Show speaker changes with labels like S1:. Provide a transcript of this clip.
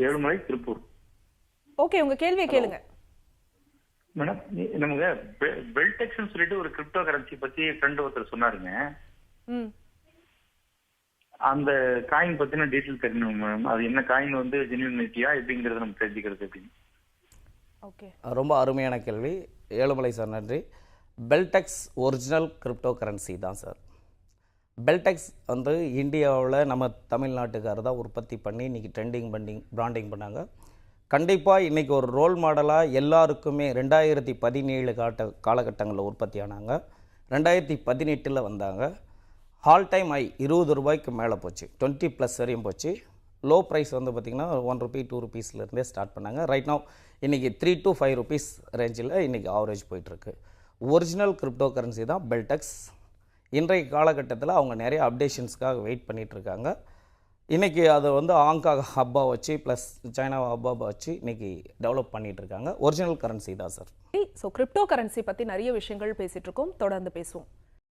S1: Ezhumalai, Tiruppur.
S2: Okay, உங்க கேள்வியை கேளுங்க.
S1: மேடம், நமக்கு பெல்டெக்ஸ்னு சொல்லிட்டு ஒரு கிரிப்டோ கரன்சி பத்தி ஃப்ரெண்ட் ஒருத்தர் சொன்னாருங்க. அந்த காயின் பத்தின டீட்டெயில் தெரியணும் மேம். அது என்ன காயின் வந்து ஜென்யூனிட்டியா எப்படிங்கறத நம்ம தெரிஞ்சுக்கிறது எப்படி?
S3: ஓகே, ரொம்ப அருமையான கேள்வி. ஏழுமலை சார், நன்றி. பெல்டெக்ஸ் ஒரிஜினல் கிரிப்டோ கரன்சி தான் சார். பெல்டெக்ஸ் வந்து இந்தியாவில் நம்ம தமிழ்நாட்டுக்காரர் தான் உற்பத்தி பண்ணி இன்றைக்கி பிராண்டிங் பண்ணாங்க. கண்டிப்பாக இன்றைக்கி ஒரு ரோல் மாடலாக எல்லாருக்குமே 2017 காலகட்டங்களில் உற்பத்தி ஆனாங்க. 2018 வந்தாங்க. ஆல் டைம் ஹை 20 ரூபாய்க்கு மேலே போச்சு, 20+ வரையும் போச்சு. லோ ப்ரைஸ் வந்து பார்த்திங்கன்னா 1 ரூபி 2 ரூபீஸ்லேருந்தே ஸ்டார்ட் பண்ணாங்க. ரைட் நவ் இன்றைக்கி 3 to 5 ரூபீஸ் ரேஞ்சில் இன்றைக்கி ஆவரேஜ் போயிட்டுருக்கு. ஒரிஜினல் கிரிப்டோ கரன்சி தான் பெல்டெக்ஸ். இன்றைய காலகட்டத்தில் அவங்க நிறைய அப்டேஷன்ஸ்க்காக வெயிட் பண்ணிகிட்ருக்காங்க. இன்றைக்கி அதை வந்து ஹாங்காங் ஹப்பாக வச்சு ப்ளஸ் சைனா ஹப்பாக வச்சு இன்றைக்கி டெவலப் பண்ணிகிட்ருக்காங்க. ஒரிஜினல் கரன்சி தான் சார்.
S2: ஸோ கிரிப்டோ கரன்சி பற்றி நிறைய விஷயங்கள் பேசிகிட்டு இருக்கோம், தொடர்ந்து பேசுவோம்.